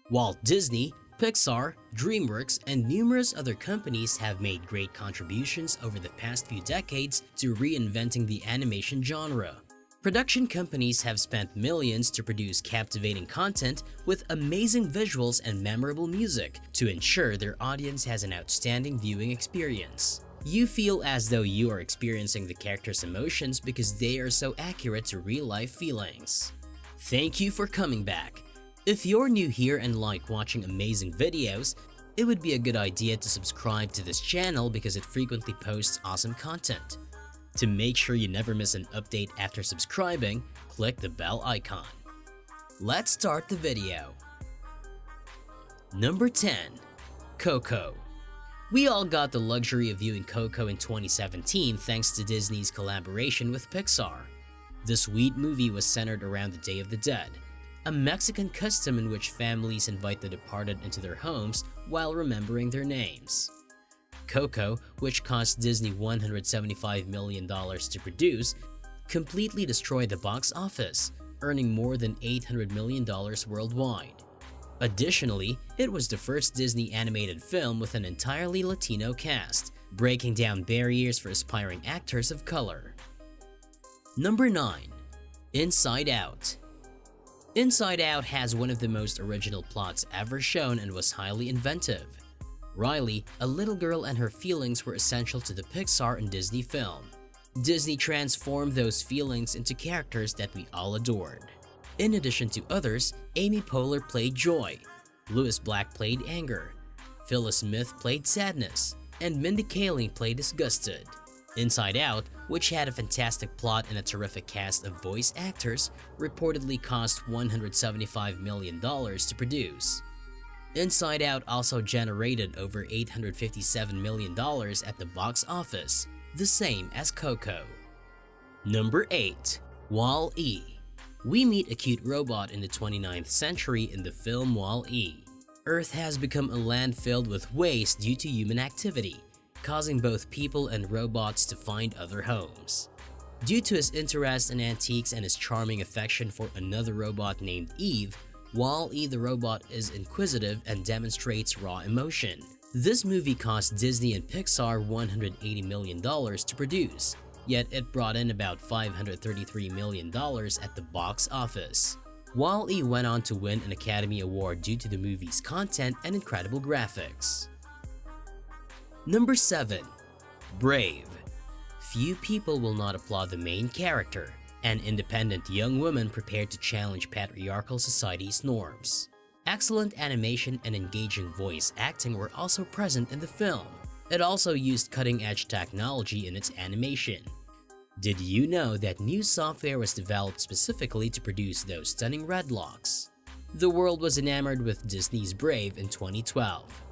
Walt Disney, Pixar, DreamWorks, and numerous other companies have made great contributions over the past few decades to reinventing the animation genre. Production companies have spent millions to produce captivating content with amazing visuals and memorable music to ensure their audience has an outstanding viewing experience. You feel as though you are experiencing the characters' emotions because they are so accurate to real-life feelings. Thank you for coming back. If you're new here and like watching amazing videos, it would be a good idea to subscribe to this channel because it frequently posts awesome content. To make sure you never miss an update after subscribing, click the bell icon. Let's start the video. Number 10. Coco. We all got the luxury of viewing Coco in 2017 thanks to Disney's collaboration with Pixar. The sweet movie was centered around the Day of the Dead, a Mexican custom in which families invite the departed into their homes while remembering their names. Coco, which cost Disney $175 million to produce, completely destroyed the box office, earning more than $800 million worldwide. Additionally, it was the first Disney animated film with an entirely Latino cast, breaking down barriers for aspiring actors of color. Number 9. Inside Out. Inside Out has one of the most original plots ever shown and was highly inventive. Riley, a little girl, and her feelings were essential to the Pixar and Disney film. Disney transformed those feelings into characters that we all adored. In addition to others, Amy Poehler played joy, Louis Black played anger, Phyllis Smith played sadness, and Mindy Kaling played disgusted. Inside Out, which had a fantastic plot and a terrific cast of voice actors, reportedly cost $175 million to produce. Inside Out also generated over $857 million at the box office, the same as Coco. Number 8. Wall-E. We meet a cute robot in the 29th century in the film Wall-E. Earth has become a land filled with waste due to human activity, causing both people and robots to find other homes. Due to his interest in antiques and his charming affection for another robot named Eve, Wall-E the robot is inquisitive and demonstrates raw emotion. This movie cost Disney and Pixar $180 million to produce, yet it brought in about $533 million at the box office. Wall-E went on to win an Academy Award due to the movie's content and incredible graphics. Number 7. Brave. Few people will not applaud the main character, an independent young woman prepared to challenge patriarchal society's norms. Excellent animation and engaging voice acting were also present in the film. It also used cutting-edge technology in its animation. Did you know that new software was developed specifically to produce those stunning red locks? The world was enamored with Disney's Brave in 2012.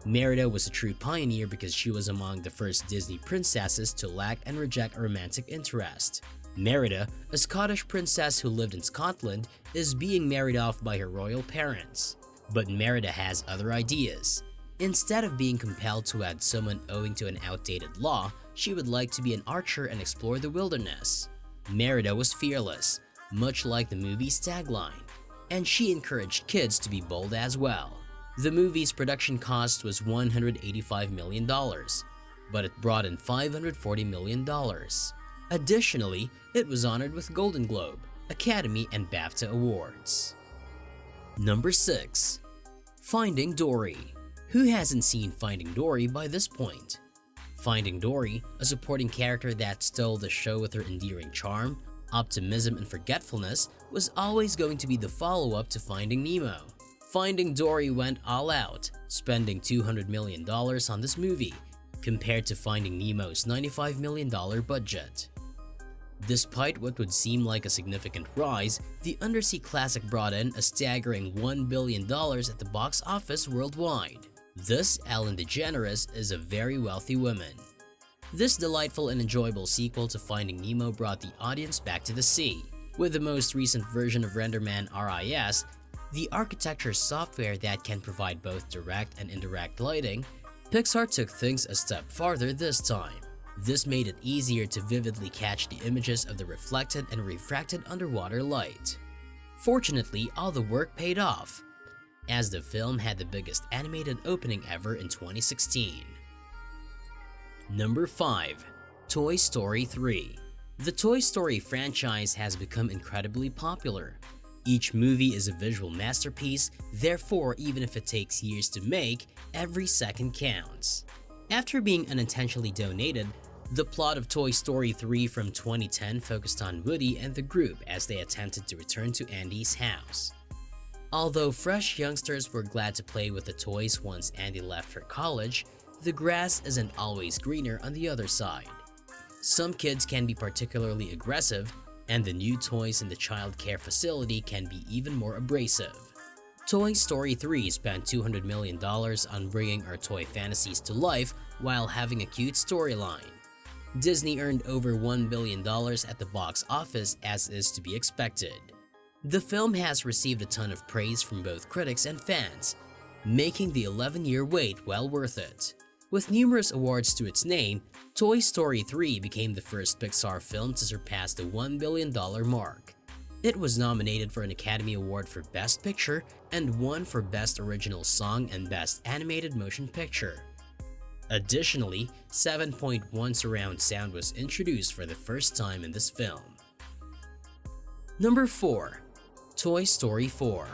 Merida was a true pioneer because she was among the first Disney princesses to lack and reject a romantic interest. Merida, a Scottish princess who lived in Scotland, is being married off by her royal parents. But Merida has other ideas. Instead of being compelled to add someone owing to an outdated law, she would like to be an archer and explore the wilderness. Merida was fearless, much like the movie's tagline, and she encouraged kids to be bold as well. The movie's production cost was $185 million, but it brought in $540 million. Additionally, it was honored with Golden Globe, Academy, and BAFTA awards. Number 6. Finding Dory. Who hasn't seen Finding Dory by this point? Finding Dory, a supporting character that stole the show with her endearing charm, optimism, and forgetfulness, was always going to be the follow-up to Finding Nemo. Finding Dory went all out, spending $200 million on this movie, compared to Finding Nemo's $95 million budget. Despite what would seem like a significant rise, the undersea classic brought in a staggering $1 billion at the box office worldwide. Thus, Ellen DeGeneres is a very wealthy woman. This delightful and enjoyable sequel to Finding Nemo brought the audience back to the sea. With the most recent version of RenderMan RIS, the architecture software that can provide both direct and indirect lighting, Pixar took things a step farther this time. This made it easier to vividly catch the images of the reflected and refracted underwater light. Fortunately, all the work paid off. as the film had the biggest animated opening ever in 2016. Number 5. Toy Story 3. The Toy Story franchise has become incredibly popular. Each movie is a visual masterpiece, therefore even if it takes years to make, every second counts. After being unintentionally donated, the plot of Toy Story 3 from 2010 focused on Woody and the group as they attempted to return to Andy's house. Although fresh youngsters were glad to play with the toys once Andy left for college, the grass isn't always greener on the other side. Some kids can be particularly aggressive, and the new toys in the child care facility can be even more abrasive. Toy Story 3 spent $200 million on bringing our toy fantasies to life while having a cute storyline. Disney earned over $1 billion at the box office, as is to be expected. The film has received a ton of praise from both critics and fans, making the 11-year wait well worth it. With numerous awards to its name, Toy Story 3 became the first Pixar film to surpass the $1 billion mark. It was nominated for an Academy Award for Best Picture and won for Best Original Song and Best Animated Motion Picture. Additionally, 7.1 surround sound was introduced for the first time in this film. Number 4. Toy Story 4.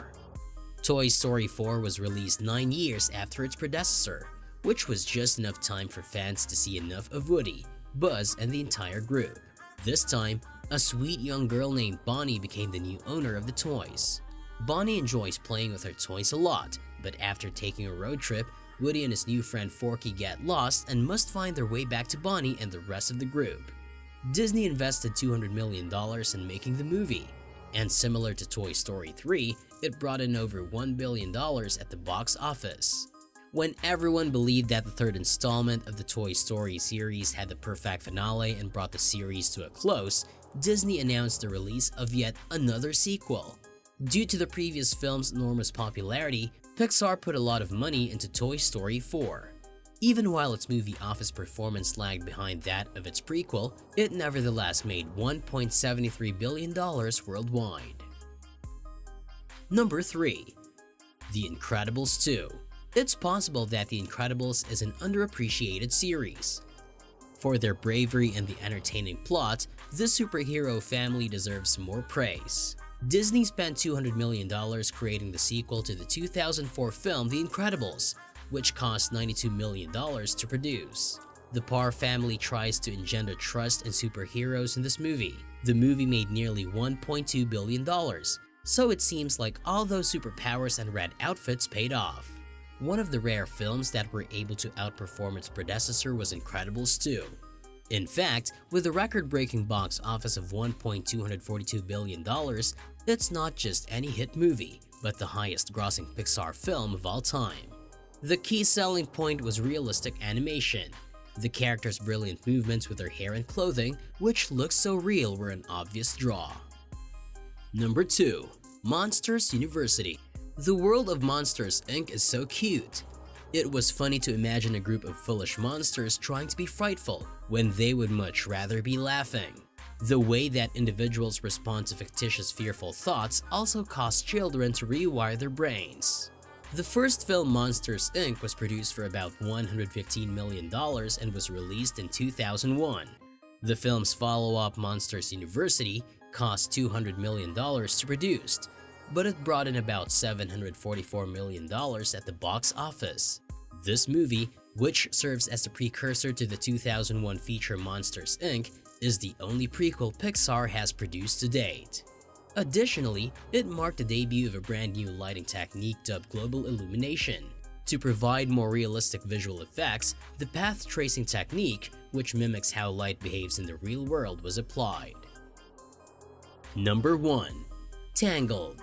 Toy Story 4 was released 9 years after its predecessor, which was just enough time for fans to see enough of Woody, Buzz, and the entire group. This time, a sweet young girl named Bonnie became the new owner of the toys. Bonnie enjoys playing with her toys a lot, but after taking a road trip, Woody and his new friend Forky get lost and must find their way back to Bonnie and the rest of the group. Disney invested $200 million in making the movie, and similar to Toy Story 3, it brought in over $1 billion at the box office. When everyone believed that the third installment of the Toy Story series had the perfect finale and brought the series to a close, Disney announced the release of yet another sequel. Due to the previous film's enormous popularity, Pixar put a lot of money into Toy Story 4. Even while its movie office performance lagged behind that of its prequel, it nevertheless made $1.73 billion worldwide. Number 3. The Incredibles 2. It's possible that The Incredibles is an underappreciated series. For their bravery and the entertaining plot, this superhero family deserves more praise. Disney spent $200 million creating the sequel to the 2004 film The Incredibles, which cost $92 million to produce. The Parr family tries to engender trust in superheroes in this movie. The movie made nearly $1.2 billion, so it seems like all those superpowers and red outfits paid off. One of the rare films that were able to outperform its predecessor was Incredibles 2. In fact, with a record-breaking box office of $1.242 billion, it's not just any hit movie, but the highest-grossing Pixar film of all time. The key selling point was realistic animation. The characters' brilliant movements with their hair and clothing, which looked so real, were an obvious draw. Number 2. Monsters University. The world of Monsters, Inc. is so cute. It was funny to imagine a group of foolish monsters trying to be frightful when they would much rather be laughing. The way that individuals respond to fictitious fearful thoughts also caused children to rewire their brains. The first film, Monsters, Inc. was produced for about $115 million and was released in 2001. The film's follow-up, Monsters University, cost $200 million to produce, but it brought in about $744 million at the box office. This movie, which serves as the precursor to the 2001 feature Monsters, Inc., is the only prequel Pixar has produced to date. Additionally, it marked the debut of a brand new lighting technique dubbed global illumination. To provide more realistic visual effects, the path tracing technique, which mimics how light behaves in the real world, was applied. Number 1. Tangled.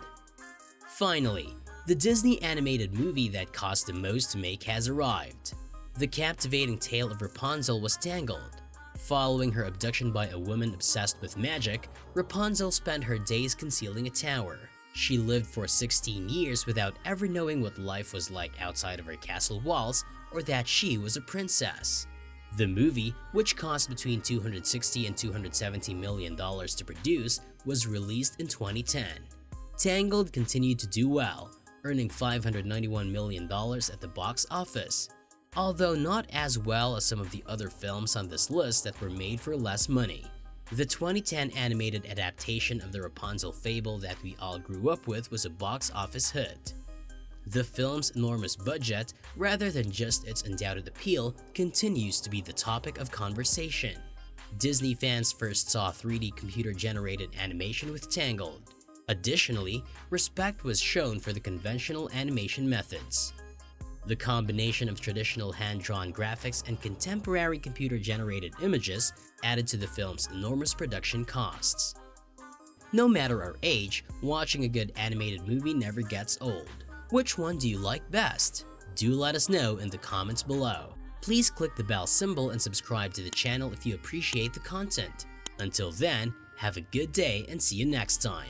Finally, the Disney animated movie that cost the most to make has arrived. The captivating tale of Rapunzel was Tangled. Following her abduction by a woman obsessed with magic, Rapunzel spent her days concealing a tower. She lived for 16 years without ever knowing what life was like outside of her castle walls or that she was a princess. The movie, which cost between $260 and $270 million to produce, was released in 2010. Tangled continued to do well, earning $591 million at the box office, although not as well as some of the other films on this list that were made for less money. The 2010 animated adaptation of the Rapunzel fable that we all grew up with was a box office hit. The film's enormous budget, rather than just its undoubted appeal, continues to be the topic of conversation. Disney fans first saw 3D computer-generated animation with Tangled. Additionally, respect was shown for the conventional animation methods. The combination of traditional hand-drawn graphics and contemporary computer-generated images added to the film's enormous production costs. No matter our age, watching a good animated movie never gets old. Which one do you like best? Do let us know in the comments below. Please click the bell symbol and subscribe to the channel if you appreciate the content. Until then, have a good day and see you next time.